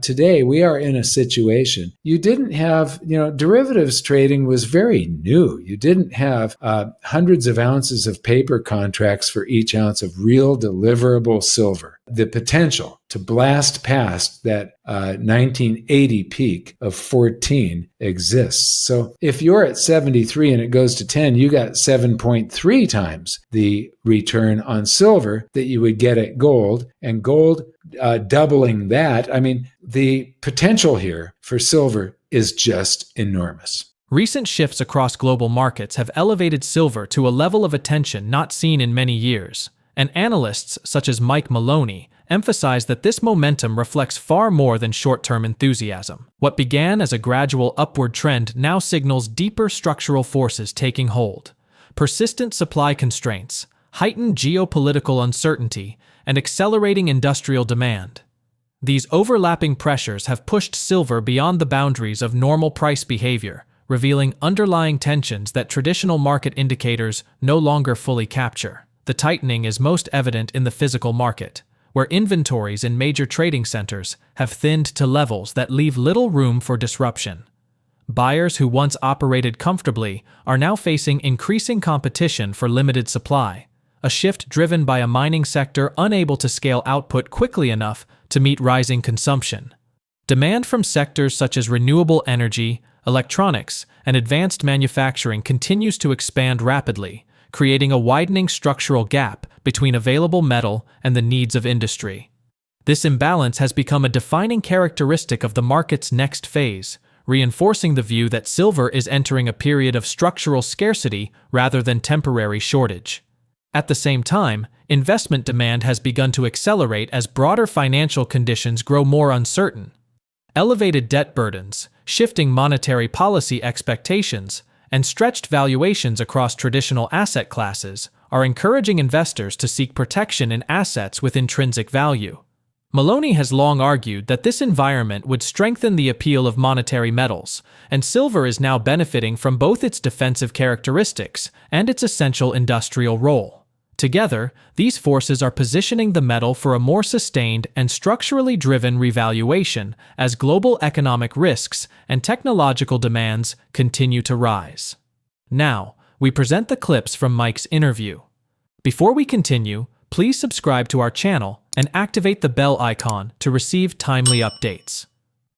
Today, we are in a situation. You didn't have, derivatives trading was very new. You didn't have hundreds of ounces of paper contracts for each ounce of real deliverable silver. The potential to blast past that 1980 peak of 14 exists. So if you're at 73 and it goes to 10, you got 7.3 times the return on silver that you would get at gold, and gold doubling that. I mean, the potential here for silver is just enormous. Recent shifts across global markets have elevated silver to a level of attention not seen in many years, and analysts such as Mike Maloney emphasize that this momentum reflects far more than short-term enthusiasm. What began as a gradual upward trend now signals deeper structural forces taking hold. Persistent supply constraints, heightened geopolitical uncertainty, and accelerating industrial demand. These overlapping pressures have pushed silver beyond the boundaries of normal price behavior, revealing underlying tensions that traditional market indicators no longer fully capture. The tightening is most evident in the physical market, where inventories in major trading centers have thinned to levels that leave little room for disruption. Buyers who once operated comfortably are now facing increasing competition for limited supply, a shift driven by a mining sector unable to scale output quickly enough to meet rising consumption. Demand from sectors such as renewable energy, electronics, and advanced manufacturing continues to expand rapidly, creating a widening structural gap between available metal and the needs of industry. This imbalance has become a defining characteristic of the market's next phase, reinforcing the view that silver is entering a period of structural scarcity rather than temporary shortage. At the same time, investment demand has begun to accelerate as broader financial conditions grow more uncertain. Elevated debt burdens, shifting monetary policy expectations, and stretched valuations across traditional asset classes are encouraging investors to seek protection in assets with intrinsic value. Maloney has long argued that this environment would strengthen the appeal of monetary metals, and silver is now benefiting from both its defensive characteristics and its essential industrial role. Together, these forces are positioning the metal for a more sustained and structurally driven revaluation as global economic risks and technological demands continue to rise. Now, we present the clips from Mike's interview. Before we continue, please subscribe to our channel and activate the bell icon to receive timely updates.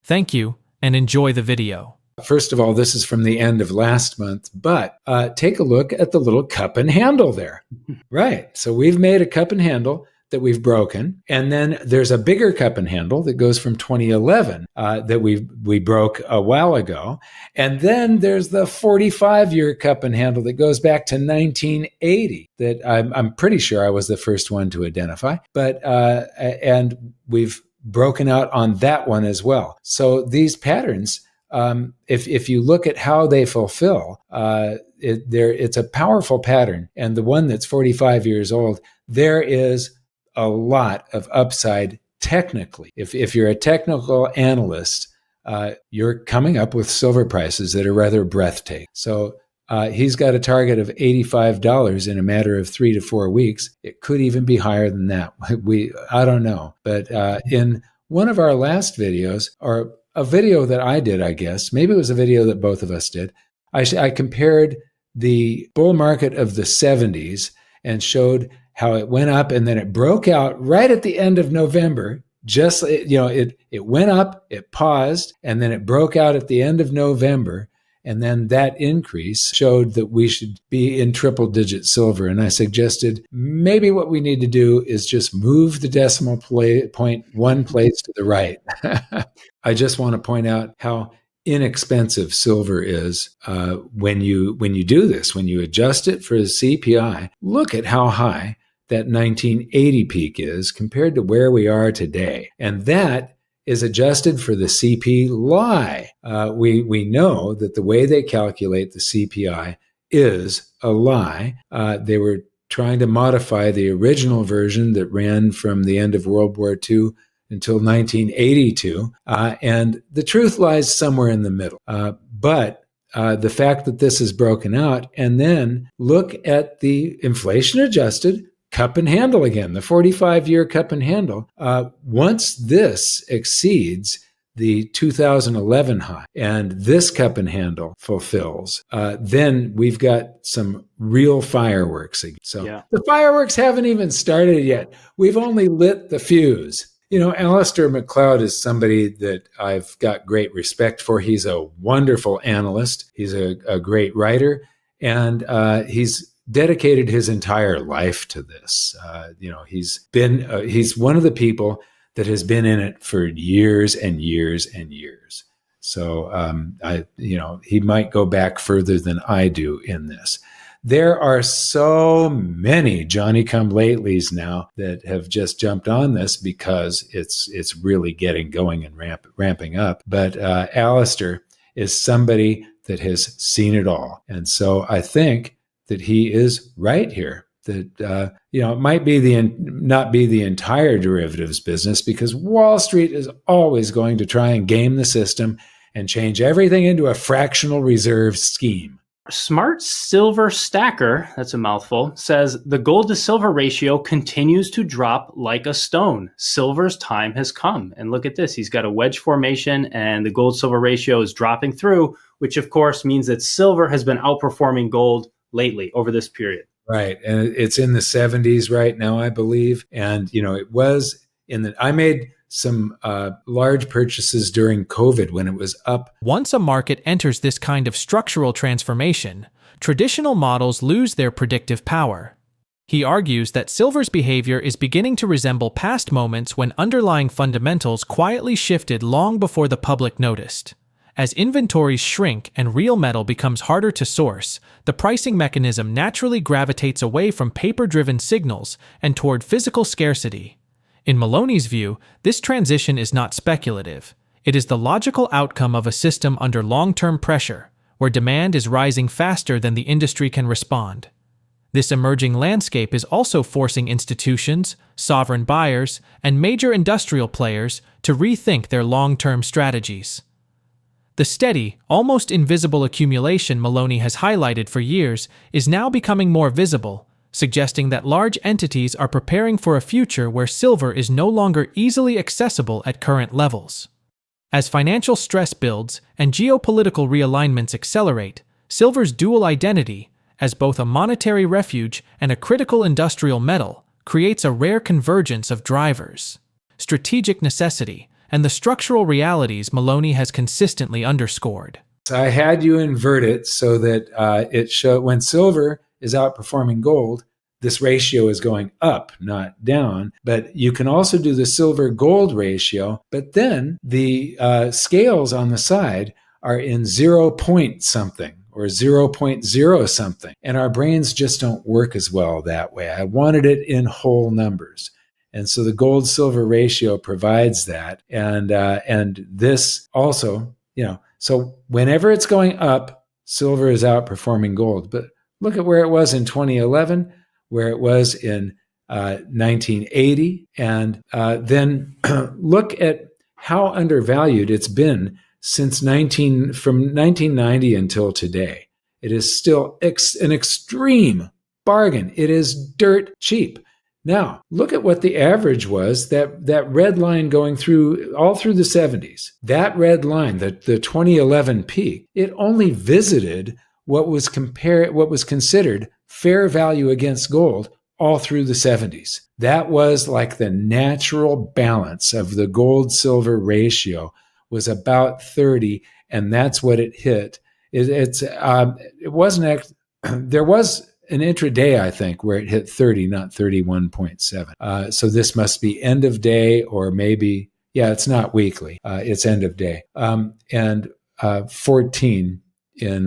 Thank you, and enjoy the video. First of all, this is from the end of last month, but take a look at the little cup and handle there. Right. So we've made a cup and handle that we've broken. And then there's a bigger cup and handle that goes from 2011 that we broke a while ago. And then there's the 45-year cup and handle that goes back to 1980 that I'm pretty sure I was the first one to identify. But and we've broken out on that one as well. So these patterns, if you look at how they fulfill, it's a powerful pattern. And the one that's 45 years old, there is a lot of upside technically. If you're a technical analyst, you're coming up with silver prices that are rather breathtaking. So he's got a target of $85 in a matter of 3 to 4 weeks. It could even be higher than that. I don't know. But in one of our last videos, or a video that I did, I guess, maybe it was a video that both of us did, I compared the bull market of the 70s and showed how it went up and then it broke out right at the end of November. Just, it went up, it paused, and then it broke out at the end of November. And then that increase showed that we should be in triple-digit silver. And I suggested maybe what we need to do is just move the decimal point one place to the right. I just want to point out how inexpensive silver is when you do this. When you adjust it for the CPI, look at how high that 1980 peak is compared to where we are today. And that is adjusted for the CPI. We know that the way they calculate the CPI is a lie. They were trying to modify the original version that ran from the end of World War II until 1982. And the truth lies somewhere in the middle. But the fact that this is broken out, and then look at the inflation-adjusted cup and handle again, the 45-year cup and handle. Once this exceeds the 2011 high and this cup and handle fulfills, then we've got some real fireworks. So the fireworks haven't even started yet. We've only lit the fuse. Alistair McLeod is somebody that I've got great respect for. He's a wonderful analyst. He's a great writer, and he's dedicated his entire life to this. He's one of the people that has been in it for years and years and years. So he might go back further than I do in this. There are so many Johnny-come-latelys now that have just jumped on this because it's really getting going and ramping up. But Alistair is somebody that has seen it all. And so I think that he is right here. That it might be not be the entire derivatives business, because Wall Street is always going to try and game the system and change everything into a fractional reserve scheme. Smart Silver Stacker, that's a mouthful, says the gold to silver ratio continues to drop like a stone. Silver's time has come. And look at this. He's got a wedge formation and the gold silver ratio is dropping through, which of course means that silver has been outperforming gold lately over this period. Right. And it's in the 70s right now, I believe. And, it was I made some large purchases during COVID when it was up. Once a market enters this kind of structural transformation, traditional models lose their predictive power. He argues that silver's behavior is beginning to resemble past moments when underlying fundamentals quietly shifted long before the public noticed. As inventories shrink and real metal becomes harder to source, the pricing mechanism naturally gravitates away from paper-driven signals and toward physical scarcity. In Maloney's view, this transition is not speculative. It is the logical outcome of a system under long-term pressure, where demand is rising faster than the industry can respond. This emerging landscape is also forcing institutions, sovereign buyers, and major industrial players to rethink their long-term strategies. The steady, almost invisible accumulation Maloney has highlighted for years is now becoming more visible, suggesting that large entities are preparing for a future where silver is no longer easily accessible at current levels. As financial stress builds and geopolitical realignments accelerate, silver's dual identity, as both a monetary refuge and a critical industrial metal, creates a rare convergence of drivers, strategic necessity, and the structural realities Maloney has consistently underscored. So I had you invert it so that it show when silver is outperforming gold, this ratio is going up, not down. But you can also do the silver-gold ratio, but then the scales on the side are in 0 point something or 0.0 something. And our brains just don't work as well that way. I wanted it in whole numbers. And so the gold-silver ratio provides that. And this also, so whenever it's going up, silver is outperforming gold. But look at where it was in 2011, where it was in 1980, and then look at how undervalued it's been since from 1990 until today. It is still an extreme bargain. It is dirt cheap. Now, look at what the average was, that red line going through all through the 70s. That red line, the 2011 peak, it only visited what was considered fair value against gold all through the 70s. That was like the natural balance of the gold-silver ratio was about 30, and that's what it hit. It wasn't. There was an intraday, I think, where it hit 30, not 31.7. So this must be end of day, or maybe, it's not weekly. It's end of day. And 14 in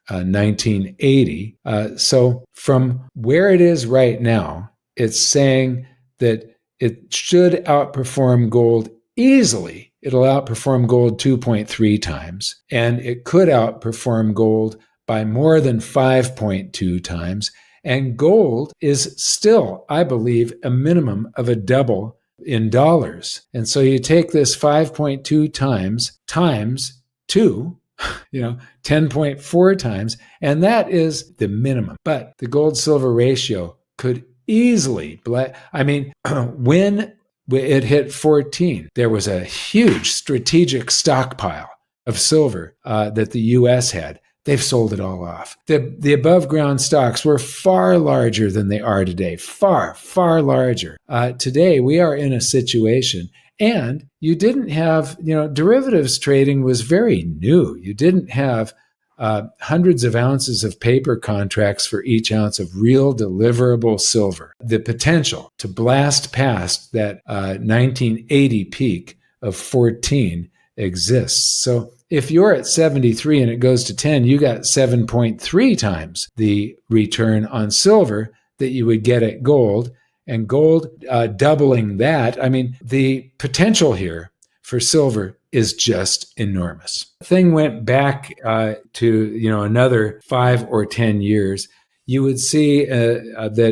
1980. So from where it is right now, it's saying that it should outperform gold easily. It'll outperform gold 2.3 times, and it could outperform gold by more than 5.2 times. And gold is still, I believe, a minimum of a double in dollars. And so you take this 5.2 times 2, 10.4 times, and that is the minimum. But the gold-silver ratio could easily, when it hit 14. There was a huge strategic stockpile of silver that the U.S. had. They've sold it all off. The above ground stocks were far larger than they are today. Far, far larger. Today, we are in a situation, and you didn't have, derivatives trading was very new. You didn't have hundreds of ounces of paper contracts for each ounce of real deliverable silver. The potential to blast past that 1980 peak of 14 exists. So if you're at 73 and it goes to 10, you got 7.3 times the return on silver that you would get at gold. And gold doubling that. I mean, the potential here for silver is just enormous. Thing went back to another 5 or 10 years. You would see that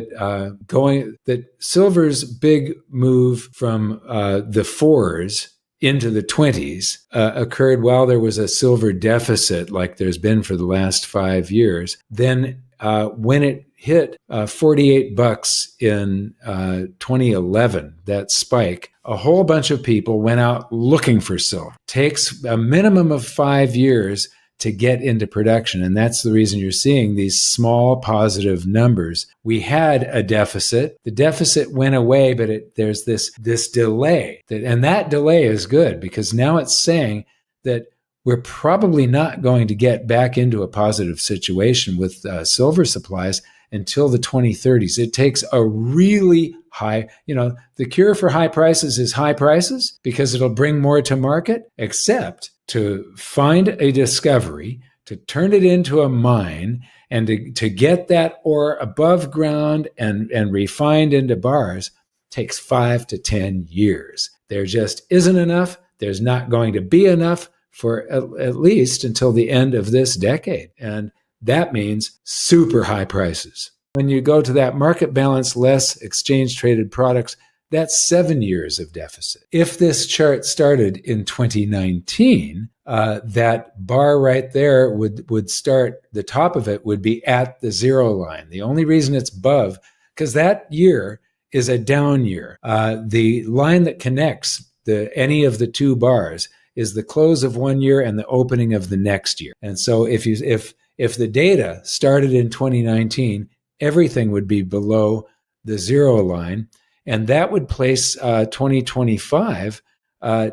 silver's big move from the 4s into the 20s occurred while there was a silver deficit like there's been for the last 5 years. Then when it hit $48 in 2011, that spike, a whole bunch of people went out looking for silver. Takes a minimum of 5 years to get into production. And that's the reason you're seeing these small positive numbers. We had a deficit. The deficit went away, but there's this delay. And that delay is good because now it's saying that we're probably not going to get back into a positive situation with silver supplies until the 2030s. It takes a really high, the cure for high prices is high prices because it'll bring more to market, except to find a discovery, to turn it into a mine, and to get that ore above ground and refined into bars takes 5 to 10 years. There just isn't enough. There's not going to be enough for at least until the end of this decade. And that means super high prices. When you go to that market balance less exchange traded products, that's 7 years of deficit. If this chart started in 2019, that bar right there would start, the top of it would be at the zero line. The only reason it's above, because that year is a down year. The line that connects any of the two bars is the close of one year and the opening of the next year. And so if the data started in 2019, everything would be below the zero line. And that would place 2025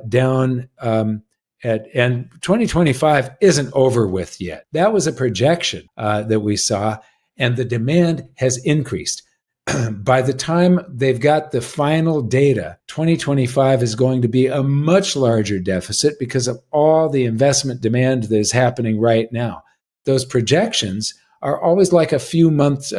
down and 2025 isn't over with yet. That was a projection that we saw, and the demand has increased. By the time they've got the final data, 2025 is going to be a much larger deficit because of all the investment demand that is happening right now. Those projections are always like a month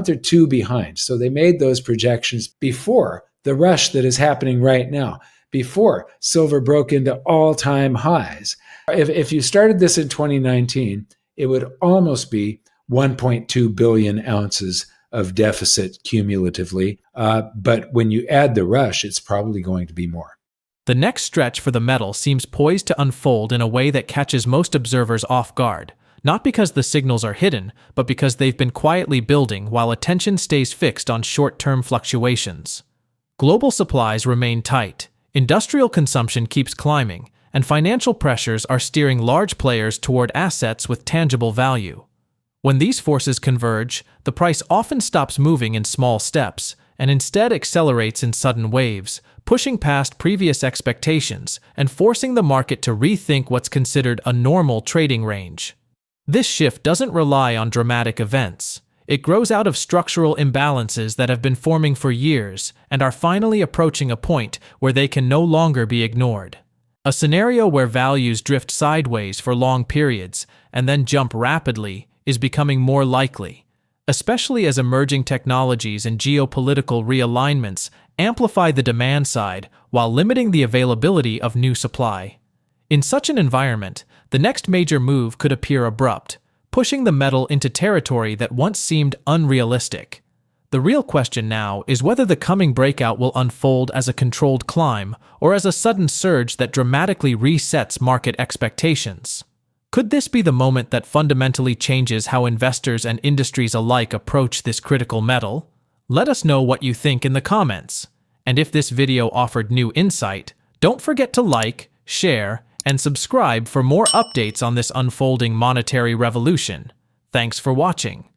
or two behind. So they made those projections before the rush that is happening right now, before silver broke into all-time highs. If you started this in 2019, it would almost be 1.2 billion ounces of deficit cumulatively. But when you add the rush, it's probably going to be more. The next stretch for the metal seems poised to unfold in a way that catches most observers off guard. Not because the signals are hidden, but because they've been quietly building while attention stays fixed on short-term fluctuations. Global supplies remain tight, industrial consumption keeps climbing, and financial pressures are steering large players toward assets with tangible value. When these forces converge, the price often stops moving in small steps and instead accelerates in sudden waves, pushing past previous expectations and forcing the market to rethink what's considered a normal trading range. This shift doesn't rely on dramatic events. It grows out of structural imbalances that have been forming for years and are finally approaching a point where they can no longer be ignored. A scenario where values drift sideways for long periods and then jump rapidly is becoming more likely, especially as emerging technologies and geopolitical realignments amplify the demand side while limiting the availability of new supply. In such an environment, the next major move could appear abrupt, pushing the metal into territory that once seemed unrealistic. The real question now is whether the coming breakout will unfold as a controlled climb or as a sudden surge that dramatically resets market expectations. Could this be the moment that fundamentally changes how investors and industries alike approach this critical metal? Let us know what you think in the comments. And if this video offered new insight, don't forget to like, share, and subscribe for more updates on this unfolding monetary revolution. Thanks for watching.